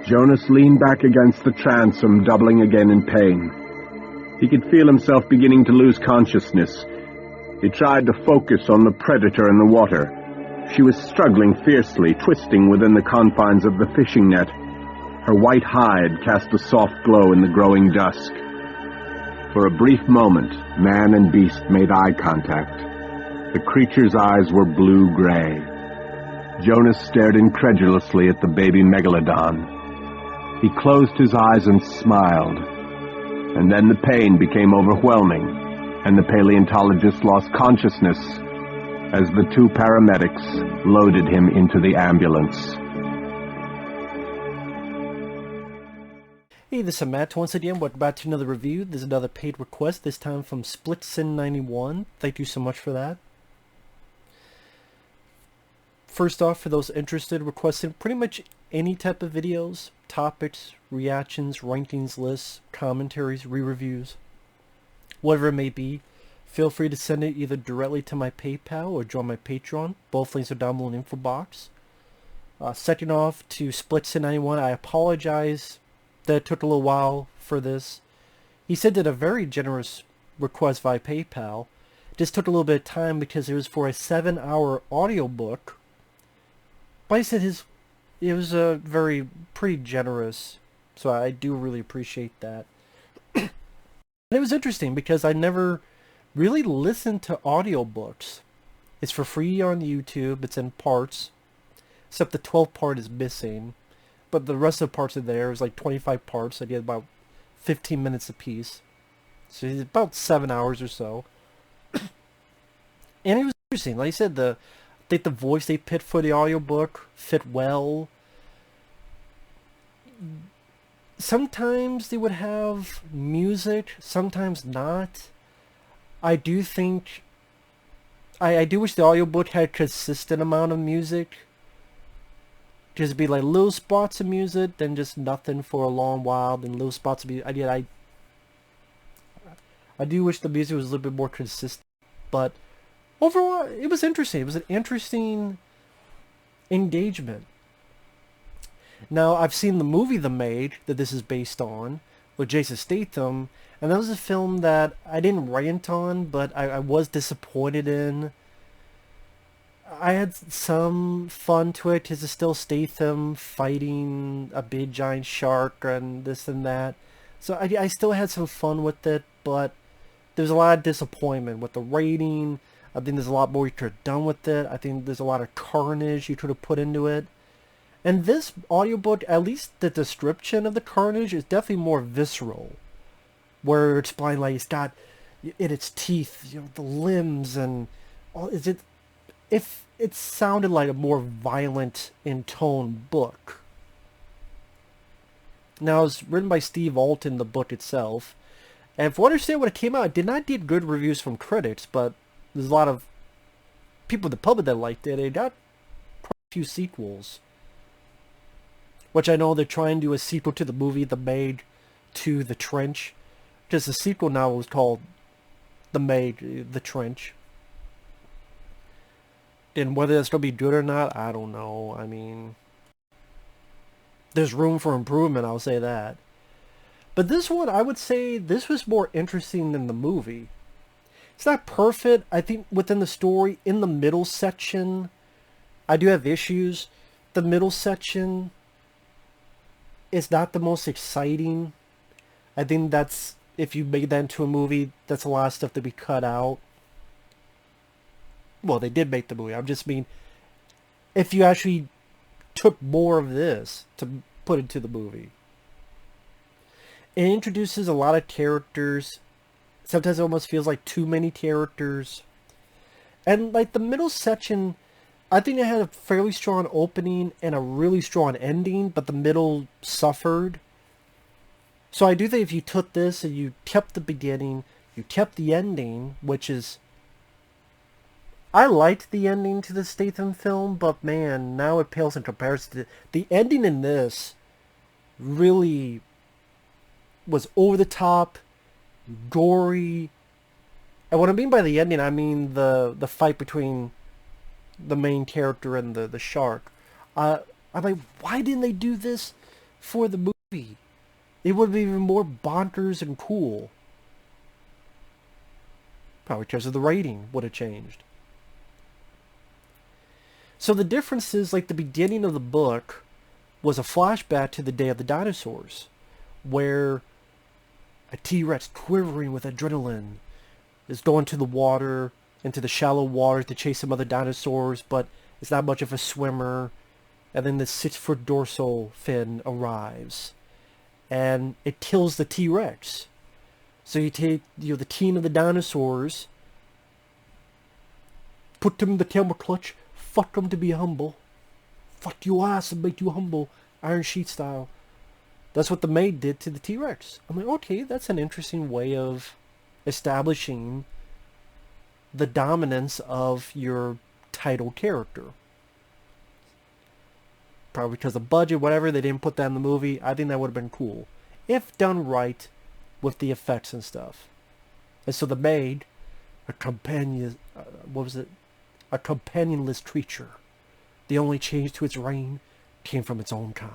Jonas leaned back against the transom, doubling again in pain. He could feel himself beginning to lose consciousness. He tried to focus on the predator in the water. She was struggling fiercely, twisting within the confines of the fishing net. Her white hide cast a soft glow in the growing dusk. For a brief moment, man and beast made eye contact. The creature's eyes were blue-gray. Jonas stared incredulously at the baby megalodon. He closed his eyes and smiled. And then the pain became overwhelming, and the paleontologist lost consciousness as the two paramedics loaded him into the ambulance. Hey, this is Matt once again. Welcome back to another review. This is another paid request, this time from Splitsin91. Thank you so much for that. First off, for those interested, requesting pretty much any type of videos, topics, reactions, rankings, lists, commentaries, re-reviews, whatever it may be, feel free to send it either directly to my PayPal or join my Patreon. Both links are down below in the info box. Second off, to Splitsin91, I apologize that it took a little while for this. He sent in a very generous request via PayPal. Just took a little bit of time because it was for a 7-hour audiobook. But he said it was a pretty generous, so I do really appreciate that. And it was interesting because I never really listened to audiobooks. It's for free on YouTube. It's in parts, except the 12th part is missing. But the rest of the parts are there. It's like 25 parts. I get about 15 minutes a piece. So it's about 7 hours or so. And it was interesting. Like I said, I think the voice they picked for the audiobook fit well. Sometimes they would have music, sometimes not. I do think... I do wish the audiobook had a consistent amount of music. Just be like little spots of music, then just nothing for a long while, then little spots of music. I do wish the music was a little bit more consistent, but overall, it was interesting. It was an interesting engagement. Now, I've seen the movie The Maid that this is based on, with Jason Statham, and that was a film that I didn't rant on, but I was disappointed in. I had some fun to it because it's still Statham fighting a big giant shark and this and that. So I still had some fun with it, but there's a lot of disappointment with the rating. I think there's a lot more you could have done with it. I think there's a lot of carnage you could have put into it. And this audiobook, at least the description of the carnage is definitely more visceral. Where it's explained like it's got in its teeth, the limbs and all. If it sounded like a more violent in tone book. Now, it's written by Steve Alten, the book itself. And if I understand when it came out, it did not get good reviews from critics, but there's a lot of people in the public that liked it. It got quite a few sequels. Which I know they're trying to do a sequel to the movie The Maid to The Trench. Because the sequel now was called The Maid, The Trench. And whether that's going to be good or not, I don't know. I mean, there's room for improvement, I'll say that. But this one, I would say, this was more interesting than the movie. It's not perfect. I think within the story, in the middle section, I do have issues. The middle section is not the most exciting. I think that's, if you make that into a movie, that's a lot of stuff to be cut out. Well, they did make the movie. I'm just mean, if you actually took more of this to put into the movie. It introduces a lot of characters. Sometimes it almost feels like too many characters. And like the middle section, I think it had a fairly strong opening and a really strong ending, but the middle suffered. So I do think if you took this and you kept the beginning, you kept the ending, which is... I liked the ending to the Statham film, but man, now it pales in comparison to... The ending in this really was over the top, gory. And what I mean by the ending, I mean the fight between the main character and the shark. I'm like, why didn't they do this for the movie. It would be even more bonkers and cool. Probably because of the rating would have changed. So the difference is, like, the beginning of the book was a flashback to the day of the dinosaurs, where a T-Rex quivering with adrenaline is going to the water, into the shallow water to chase some other dinosaurs, but it's not much of a swimmer. And then the 6-foot dorsal fin arrives, and it kills the T-Rex. So you take, the teen of the dinosaurs, put them in the camel clutch, fuck them to be humble. Fuck your ass and make you humble, Iron Sheet style. That's what the maid did to the T-Rex. I'm like, okay, that's an interesting way of establishing the dominance of your title character. Probably because of budget, whatever, they didn't put that in the movie. I think that would have been cool, if done right with the effects and stuff. And so the maid, a companion, a companionless creature. The only change to its reign came from its own kind.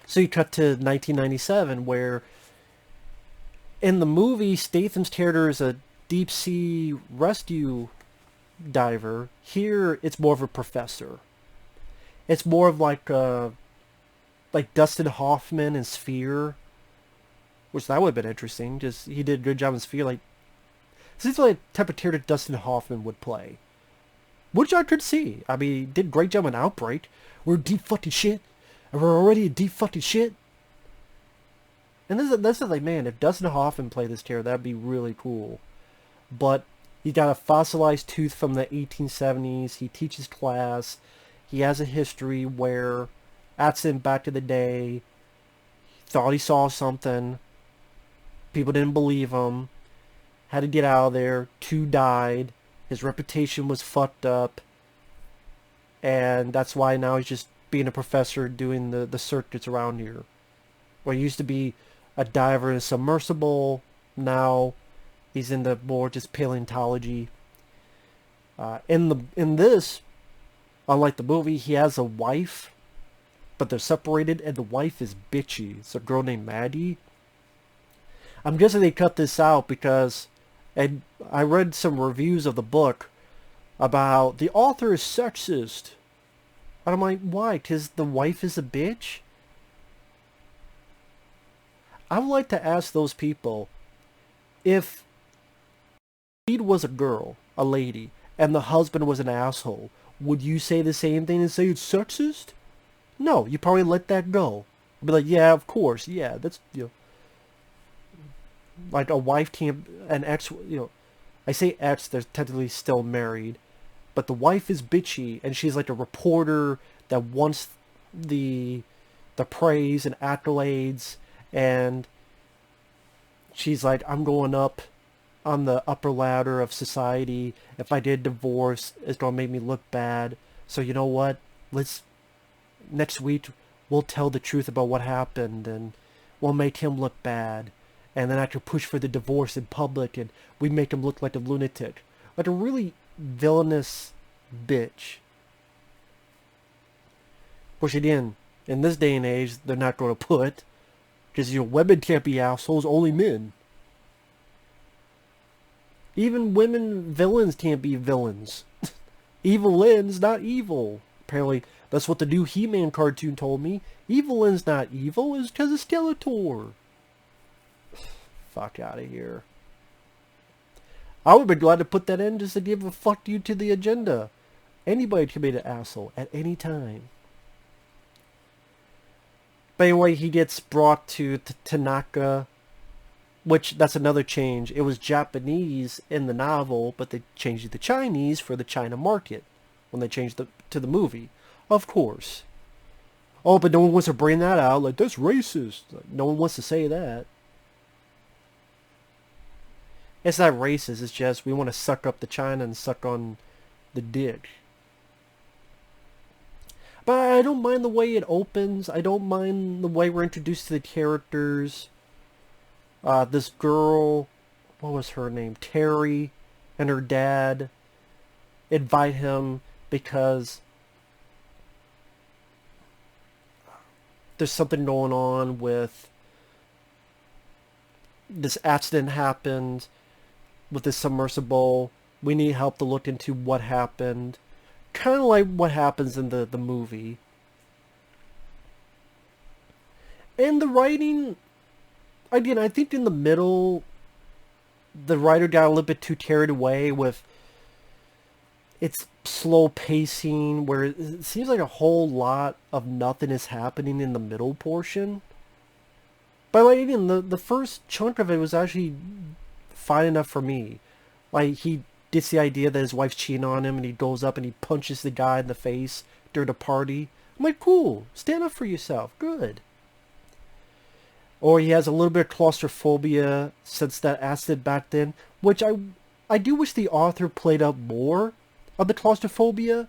So you cut to 1997, where in the movie, Statham's character is a deep sea rescue diver. Here, it's more of a professor. It's more of like Dustin Hoffman in Sphere, which that would have been interesting. Just he did a good job in Sphere. Like, this is like the type of character Dustin Hoffman would play, which I could see. I mean, he did a great job in Outbreak. We're deep fucking shit, and we're already in deep fucking shit. And this is like, man, if Dustin Hoffman played this character, that'd be really cool. But he got a fossilized tooth from the 1870s. He teaches class. He has a history where Alten back in the day thought he saw something. People didn't believe him. Had to get out of there. 2 died. His reputation was fucked up. And that's why now he's just being a professor doing the circuits around here. Where he used to be a diver in a submersible. Now he's in the more just paleontology. In this, unlike the movie, he has a wife, but they're separated, and the wife is bitchy. It's a girl named Maddie. I'm guessing they cut this out because, and I read some reviews of the book about the author is sexist. And I'm like, why? Because the wife is a bitch? I would like to ask those people, if Reed was a girl, a lady, and the husband was an asshole, would you say the same thing and say it's sexist? No, you probably let that go. Be like, yeah, of course, yeah, that's, like a wife can't, an ex, I say ex, they're technically still married, but the wife is bitchy, and she's like a reporter that wants the praise and accolades, and she's like, I'm going up on the upper ladder of society. If I did divorce, it's going to make me look bad. So you know what? Next week, we'll tell the truth about what happened, and we'll make him look bad. And then I can push for the divorce in public, and we make him look like a lunatic. Like a really villainous bitch. Which again, in this day and age, they're not going to put. Because, women can't be assholes, only men. Even women villains can't be villains. Evelyn's not evil. Apparently, that's what the new He-Man cartoon told me. Evelyn's not evil, it's because of Skeletor. Fuck out of here. I would be glad to put that in just to give a fuck you to the agenda. Anybody can be an asshole at any time. But anyway, he gets brought to Tanaka, which that's another change. It was Japanese in the novel, but they changed it to Chinese for the China market when they changed to the movie. Of course. Oh, but no one wants to bring that out. Like, that's racist. No one wants to say that. It's not racist. It's just we want to suck up to China and suck on the dick. But I don't mind the way it opens. I don't mind the way we're introduced to the characters. This girl, what was her name? Terry, and her dad invite him because there's something going on with this accident happened with this submersible. We need help to look into what happened. Kind of like what happens in the movie. And the writing, again, I think in the middle, the writer got a little bit too carried away with its slow pacing, where it seems like a whole lot of nothing is happening in the middle portion. But like, again, the first chunk of it was actually fine enough for me. Like, he gets the idea that his wife's cheating on him, and he goes up and he punches the guy in the face during a party. I'm like, cool, stand up for yourself, good. Or he has a little bit of claustrophobia since that acid back then, which I do wish the author played up more of the claustrophobia.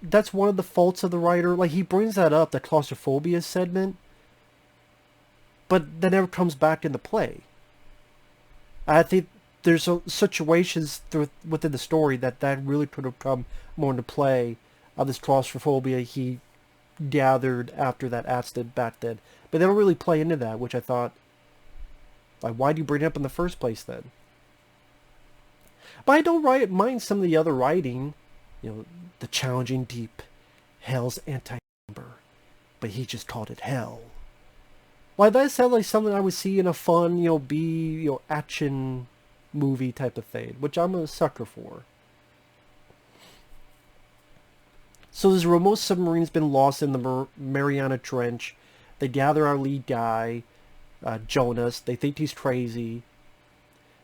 That's one of the faults of the writer. Like, he brings that up, the claustrophobia segment, but that never comes back into play. I think there's situations within the story that really could have come more into play of this claustrophobia he gathered after that accident back then. But they don't really play into that, which I thought, like, why do you bring it up in the first place then? But I don't mind some of the other writing, the challenging deep, hell's anti-number, but he just called it hell. Like, that sounds like something I would see in a fun, action movie type of thing, which I'm a sucker for. So this remote submarine's been lost in the Mariana Trench. They gather our lead guy, Jonas. They think he's crazy.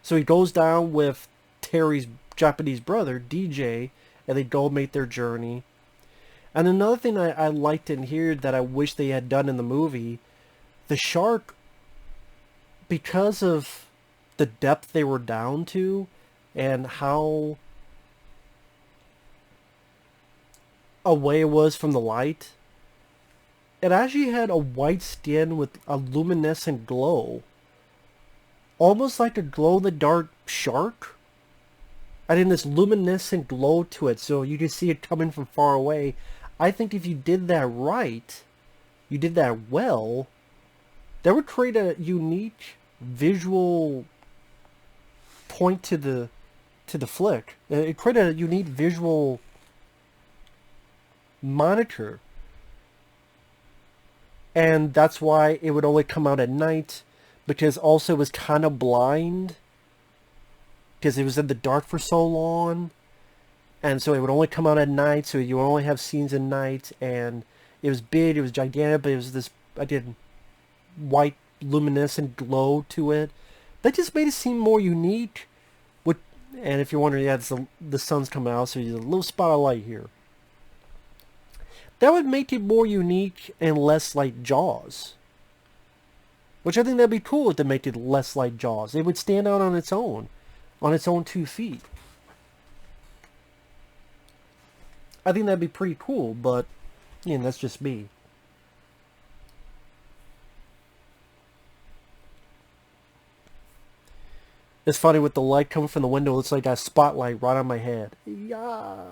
So he goes down with Terry's Japanese brother, DJ, and they go make their journey. And another thing I liked in here that I wish they had done in the movie, the shark, because of the depth they were down to and how away it was from the light, it actually had a white skin with a luminescent glow. Almost like a glow-in-the-dark shark. And in this luminescent glow to it, so you can see it coming from far away. I think if you did that right, you did that well, that would create a unique visual point to the flick. It created a unique visual monitor. And that's why it would only come out at night, because also it was kind of blind, because it was in the dark for so long, and so it would only come out at night, so you would only have scenes at night, and it was big, it was gigantic, but it was this, again, white luminescent glow to it. That just made it seem more unique. And if you're wondering, yeah, the sun's coming out, so there's a little spot of light here. That would make it more unique and less like Jaws. Which I think that'd be cool to make it less like Jaws. It would stand out on its own 2 feet. I think that'd be pretty cool, but, that's just me. It's funny with the light coming from the window, it's like a spotlight right on my head. Yeah,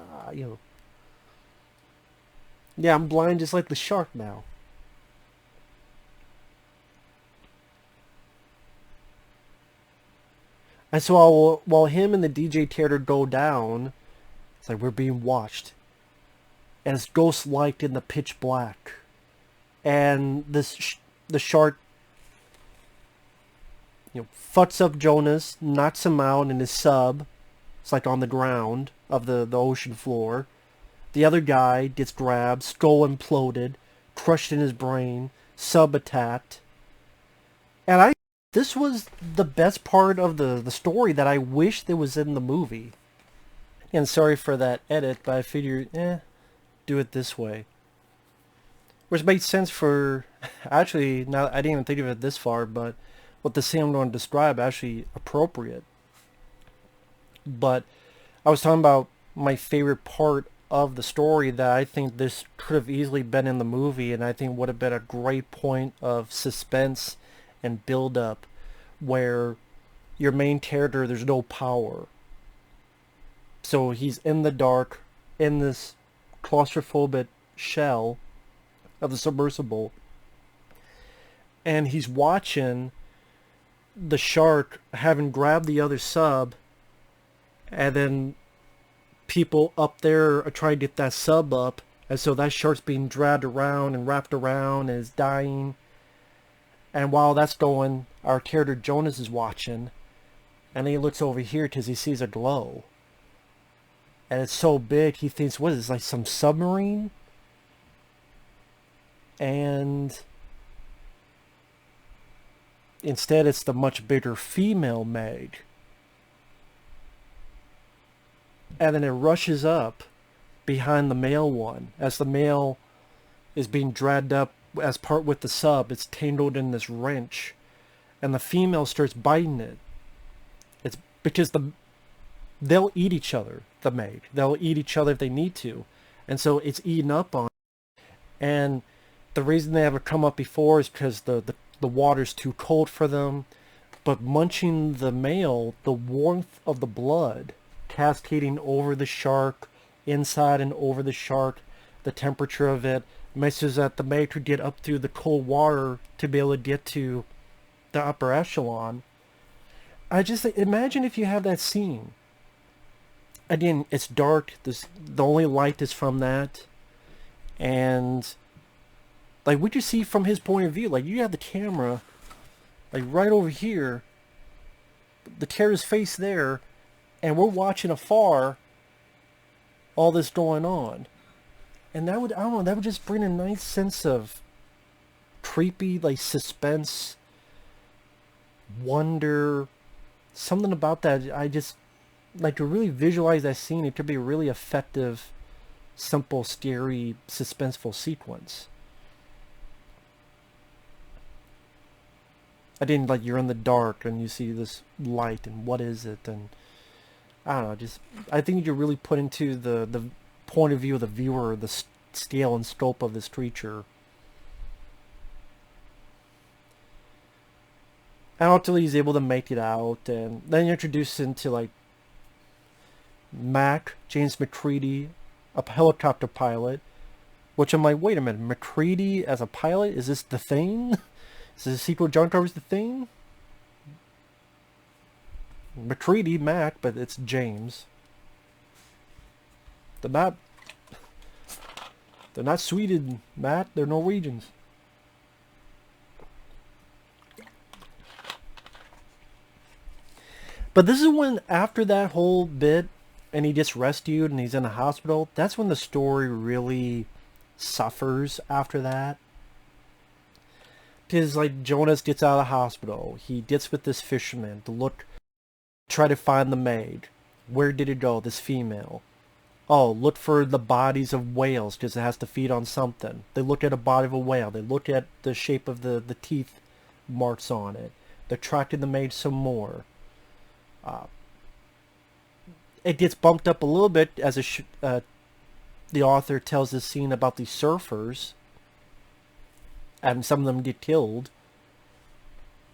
Yeah, I'm blind just like the shark now. And so while him and the DJ Theater go down, it's like we're being watched. And it's ghost-like in the pitch black. And the shark, fucks up Jonas, knocks him out in his sub. It's like on the ground of the ocean floor. The other guy gets grabbed, skull imploded, crushed in his brain, sub-attacked. And this was the best part of the story that I wish that was in the movie. And sorry for that edit, but I figured, do it this way. Which made sense for, actually, now I didn't even think of it this far, but what the scene I'm going to describe actually appropriate. But I was talking about my favorite part of the story that I think this could have easily been in the movie, and I think would have been a great point of suspense and build up, where your main character, there's no power, so he's in the dark in this claustrophobic shell of the submersible. And he's watching the shark having grabbed the other sub, and then people up there are trying to get that sub up, and so that shark's being dragged around and wrapped around and is dying. And while that's going, our character Jonas is watching, and then he looks over here because he sees a glow. And it's so big, he thinks, what is this, like some submarine? And instead it's the much bigger female Meg. And then it rushes up behind the male one. As the male is being dragged up as part with the sub, it's tangled in this wrench. And the female starts biting it. It's because they'll eat each other, the Meg. They'll eat each other if they need to. And so it's eaten up on. And the reason they haven't come up before is because the water's too cold for them. But munching the male, the warmth of the blood cascading over the shark, inside and over the shark, the temperature of it, messes that the Meg could get up through the cold water to be able to get to the upper echelon. I just imagine if you have that scene. Again, it's dark. The only light is from that. And like, what you see from his point of view, like you have the camera like right over here, the terror's face there, and we're watching afar all this going on. And that would, I don't know, that would just bring a nice sense of creepy, like suspense, wonder, something about that. I just like to really visualize that scene. It could be a really effective, simple, scary, suspenseful sequence. I didn't, like, you're in the dark and you see this light and what is it, and I don't know, just I think you're really put into the point of view of the viewer, the scale and scope of this creature. And ultimately he's able to make it out, and then you're introduced into like Mac, James McCready, a helicopter pilot, which I'm like, wait a minute, McCready as a pilot? Is this the thing? Is this a sequel John Carver's The Thing? McCready, Mac, but it's James. They're not Sweden, Matt. They're Norwegians. But this is when, after that whole bit, and he gets rescued and he's in the hospital, that's when the story really suffers after that. Because, like, Jonas gets out of the hospital. He gets with this fisherman to try to find the maid. Where did it go, this female? Oh, look for the bodies of whales, because it has to feed on something. They look at a body of a whale. They look at the shape of the teeth marks on it. They're tracking the maid some more. It gets bumped up a little bit as the author tells this scene about these surfers. And some of them get killed.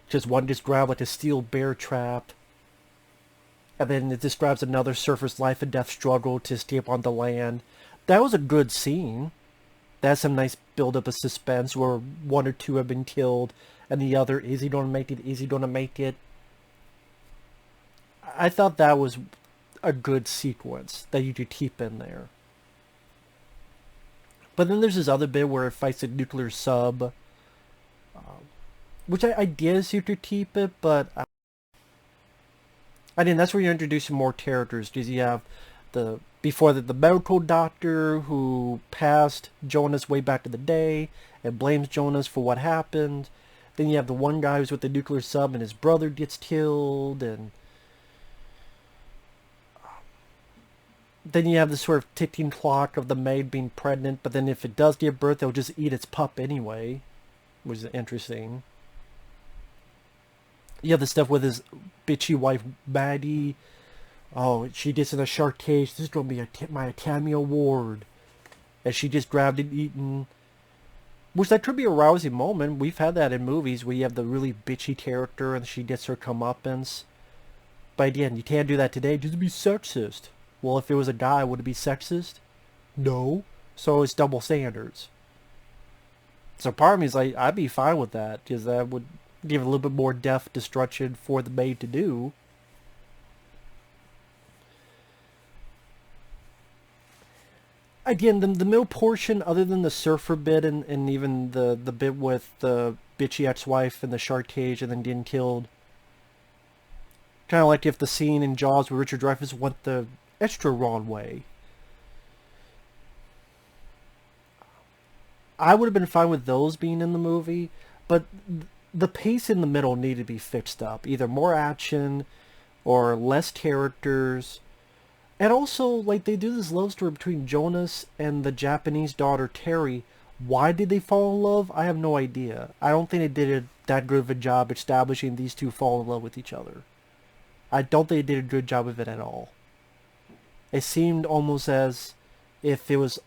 Just one just grabbed like a steel bear trap. And then it describes another surfer's life and death struggle to escape onto land. That was a good scene. That's some nice build-up of suspense where one or two have been killed. And the other, is he going to make it? Is he going to make it? I thought that was a good sequence that you could keep in there. But then there's this other bit where it fights a nuclear sub. Which I guess you could keep it, but I mean, that's where you're introducing more characters, because you have the medical doctor who passed Jonas way back in the day and blames Jonas for what happened. Then you have the one guy who's with the nuclear sub and his brother gets killed, and then you have the sort of ticking clock of the maid being pregnant, but then if it does give birth, they'll just eat its pup anyway, which is interesting. You have the stuff with his bitchy wife, Maddie. Oh, she gets in a shark cage. This is going to be my Academy Award. And she just grabbed and eaten. Which that could be a rousing moment. We've had that in movies where you have the really bitchy character and she gets her comeuppance. But again, you can't do that today. Just be sexist. Well, if it was a guy, would it be sexist? No. So it's double standards. So part of me is like, I'd be fine with that, because that would give a little bit more death destruction for the maid to do. Again, the middle portion, other than the surfer bit and even the bit with the bitchy ex-wife and the shark cage and then getting killed, kind of like if the scene in Jaws where Richard Dreyfuss went the extra wrong way. I would have been fine with those being in the movie, but the pace in the middle needed to be fixed up. Either more action or less characters. And also, like, they do this love story between Jonas and the Japanese daughter, Terry. Why did they fall in love? I have no idea. I don't think they did that good of a job establishing these two fall in love with each other. I don't think they did a good job of it at all. It seemed almost as if it was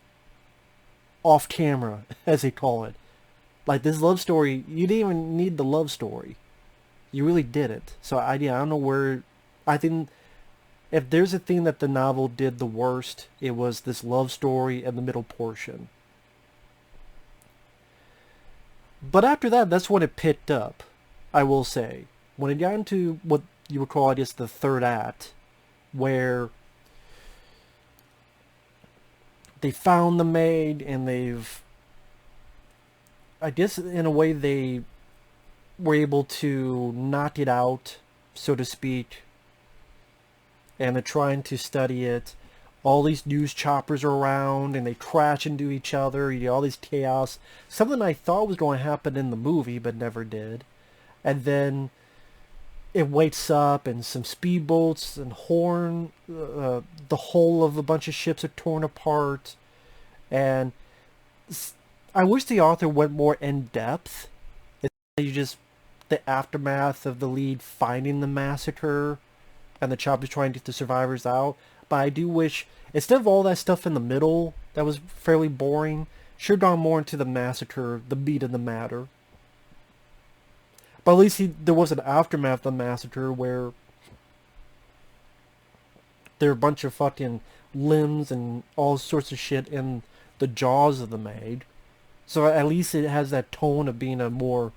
off camera, as they call it. Like, this love story, you didn't even need the love story. You really didn't. So, I don't know where... I think if there's a thing that the novel did the worst, it was this love story and the middle portion. But after that, that's when it picked up, I will say. When it got into what you would call, I guess, the third act, where they found the maid and they've... I guess in a way they were able to knock it out, so to speak, and they're trying to study it. All these news choppers are around and they crash into each other, you know, all this chaos. Something I thought was going to happen in the movie but never did. And then it wakes up and some speedboats and the whole of a bunch of ships are torn apart. And I wish the author went more in depth. You just the aftermath of the lead finding the massacre and the choppers trying to get the survivors out. But I do wish, instead of all that stuff in the middle that was fairly boring, should have gone more into the massacre, the meat of the matter. But at least there was an aftermath of the massacre where there were a bunch of fucking limbs and all sorts of shit in the jaws of the maid. So at least it has that tone of being a more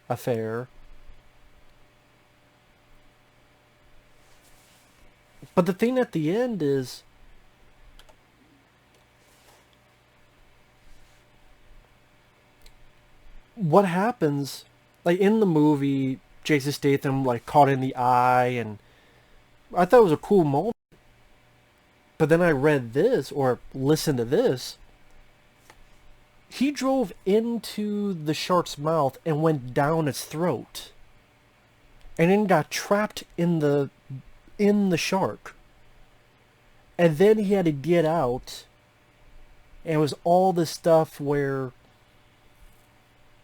affair. But the thing at the end is, what happens, like in the movie, Jason Statham like caught in the eye, and I thought it was a cool moment. But then I read this, or listened to this, he drove into the shark's mouth and went down its throat. And then got trapped in the shark. And then he had to get out. And it was all this stuff where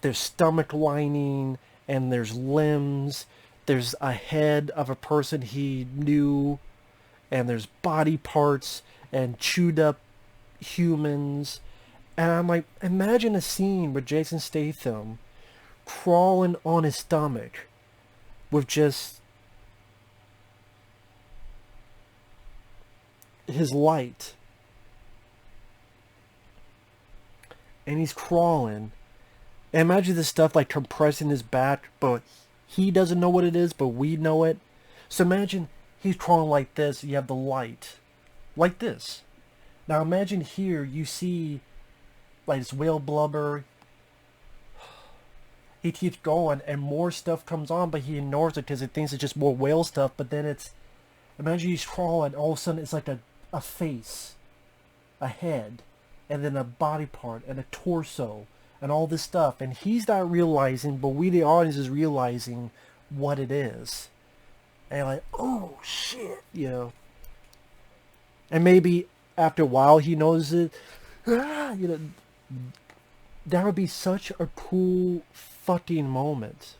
there's stomach lining and there's limbs. There's a head of a person he knew. And there's body parts and chewed up humans. And I'm like, imagine a scene with Jason Statham crawling on his stomach with just his light. And he's crawling. And imagine this stuff like compressing his back, but he doesn't know what it is, but we know it. So imagine he's crawling like this, you have the light. Like this. Now imagine here you see like this whale blubber. He keeps going and more stuff comes on, but he ignores it because he thinks it's just more whale stuff. But then it's, imagine he's crawling, all of a sudden it's like a face, a head, and then a body part and a torso and all this stuff. And he's not realizing, but we the audience is realizing what it is. And like, oh shit, you know. And maybe after a while he knows it. You know, that would be such a cool fucking moment.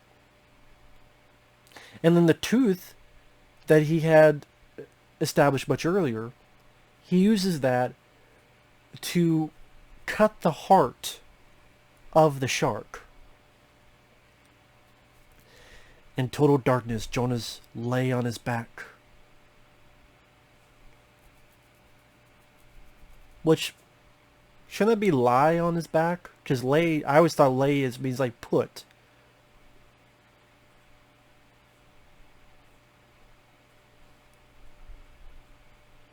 And then the tooth that he had established much earlier, he uses that to cut the heart of the shark. In total darkness, Jonas lay on his back. Which, Shouldn't that be lie on his back? Because lay, I always thought lay means like put.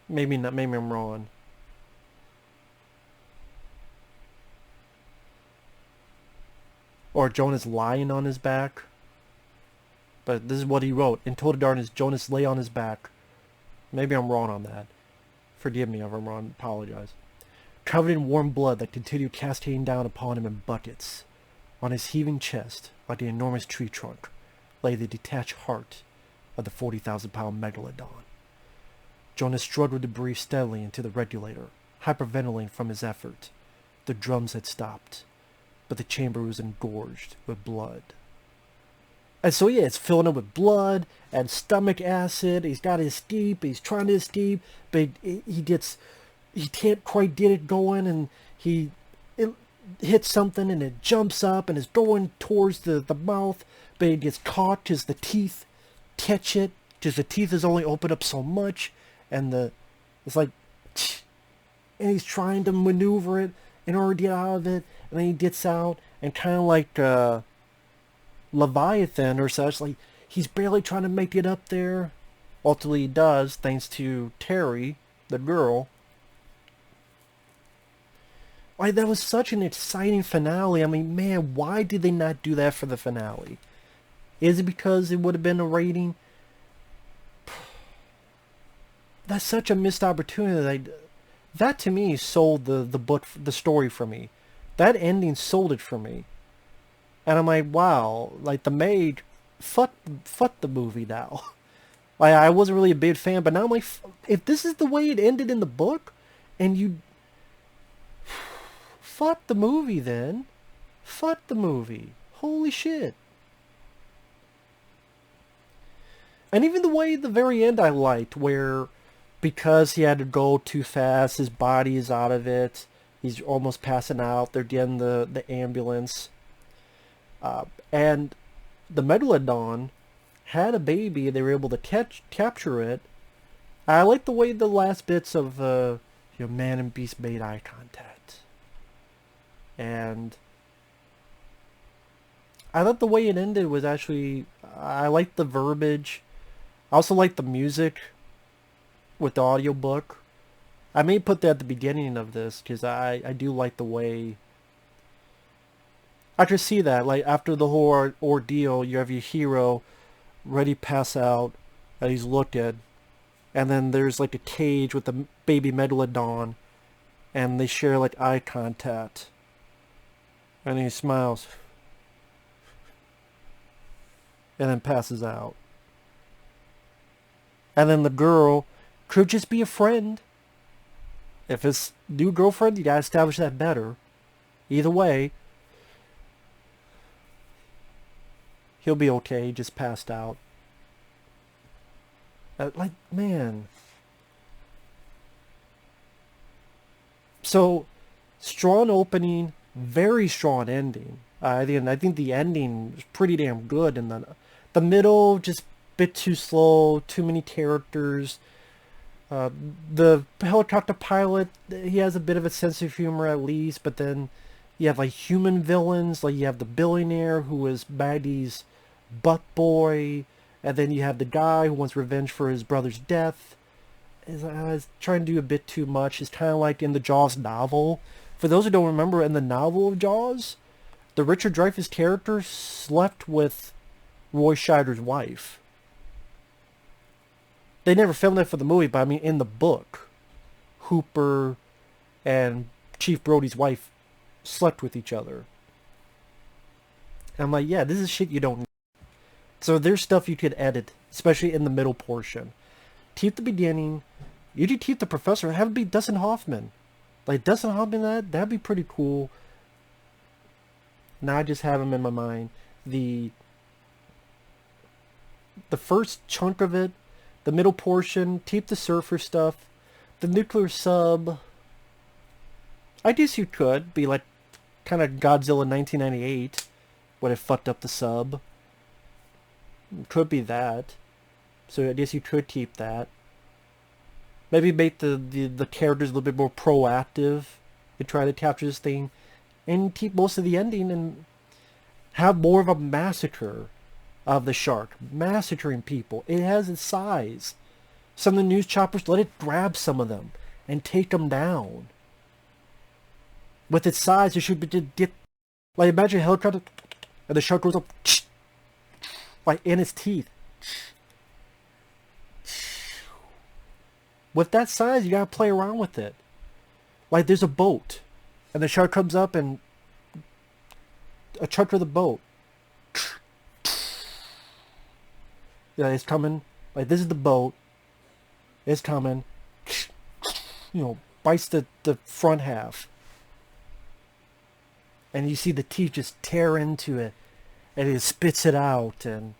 Maybe not. Maybe I'm wrong. Or Jonas lying on his back. But this is what he wrote. In total darkness, Jonas lay on his back. Maybe I'm wrong on that. Forgive me if I'm wrong. Apologize. Covered in warm blood that continued cascading down upon him in buckets. On his heaving chest, like the enormous tree trunk, lay the detached heart of the 40,000-pound megalodon. Jonas struggled to breathe steadily into the regulator, hyperventilating from his effort. The drums had stopped, but the chamber was engorged with blood. And so yeah, it's filling up with blood and stomach acid. He's got to escape. He's trying to escape, but he can't quite get it going, and it hits something and it jumps up and is going towards the mouth, but it gets caught because the teeth catch it, because the teeth is only open up so much, and it's like, and he's trying to maneuver it in order to get out of it, and then he gets out, and kind of like Leviathan or such, like he's barely trying to make it up there. Ultimately he does, thanks to Terry, the girl. Like, that was such an exciting finale. I mean, man, why did they not do that for the finale? Is it because it would have been a rating? That's such a missed opportunity. That to me sold the book, the story for me. That ending sold it for me. And I'm like, wow, like the maid, fuck the movie now. Like, I wasn't really a big fan, but now I'm like, if this is the way it ended in the book, and you, fuck the movie then. Fuck the movie. Holy shit. And even the way at the very end I liked, where because he had to go too fast, his body is out of it, he's almost passing out, they're getting the ambulance. And the Megalodon had a baby, they were able to capture it. I like the way the last bits of man and beast made eye contact. And I thought the way it ended was actually, I liked the verbiage. I also liked the music with the audiobook. I may put that at the beginning of this because I do like the way I just see that, like, after the whole ordeal, you have your hero ready to pass out, and he's looking, and then there's like a cage with the baby Megalodon, and they share like eye contact, and he smiles, and then passes out. And then the girl could just be a friend. If it's new girlfriend, you gotta establish that better. Either way, he'll be okay, he just passed out. Like, man. So, strong opening, very strong ending. I think the ending is pretty damn good, and the middle, just a bit too slow, too many characters. The helicopter pilot, he has a bit of a sense of humor at least, but then you have like human villains, like you have the billionaire who is Maggie's butt boy, and then you have the guy who wants revenge for his brother's death. I was trying to do a bit too much. It's kind of like in the Jaws novel. For those who don't remember, in the novel of Jaws, the Richard Dreyfuss character slept with Roy Scheider's wife. They never filmed that for the movie, but I mean, in the book, Hooper and Chief Brody's wife slept with each other. And I'm like, yeah, this is shit you don't need. So there's stuff you could edit, especially in the middle portion. Keep the beginning. You could keep the professor. Have it be Dustin Hoffman. Like, Dustin Hoffman, that'd be pretty cool. Now I just have him in my mind. The first chunk of it, the middle portion, keep the surfer stuff. The nuclear sub, I guess you could be like kind of Godzilla 1998 when it fucked up the sub. Could be that. So I guess you could keep that. Maybe make the characters a little bit more proactive They try to capture this thing and keep most of the ending and have more of a massacre of the shark, massacring people. It has its size. Some of the news choppers let it grab some of them and take them down. With its size, it should be get like imagine a helicopter and the shark goes up like in its teeth. With that size, you gotta play around with it. Like there's a boat, and the shark comes up and a chunk of the boat. Yeah, it's coming. Like this is the boat. It's coming. You know, bites the front half. And you see the teeth just tear into it. And it spits it out. And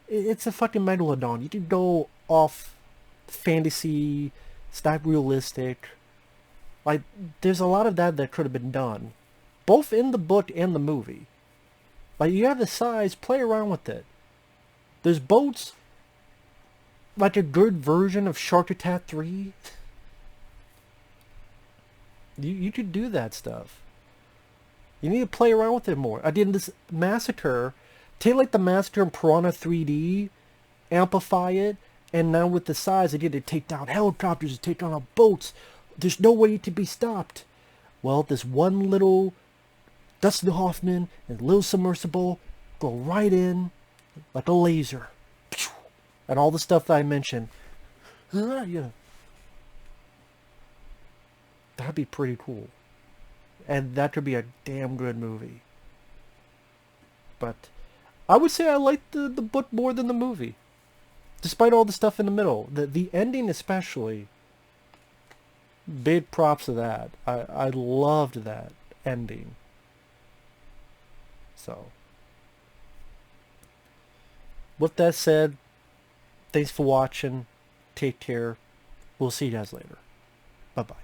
it's a fucking megalodon. You can go off fantasy. It's not realistic. Like, there's a lot of that could have been done. Both in the book and the movie. Like, you have the size. Play around with it. There's boats. Like a good version of Shark Attack 3. You could do that stuff. You need to play around with it more. I did this massacre. Take like the massacre in Piranha 3D, amplify it, and now with the size, I get to take down helicopters, take down boats. There's no way to be stopped. Well, this one little Dustin Hoffman and little submersible go right in like a laser. And all the stuff that I mentioned. Yeah. That'd be pretty cool. And that could be a damn good movie. But I would say I liked the book more than the movie. Despite all the stuff in the middle. The ending especially. Big props to that. I loved that ending. So. With that said, thanks for watching. Take care. We'll see you guys later. Bye-bye.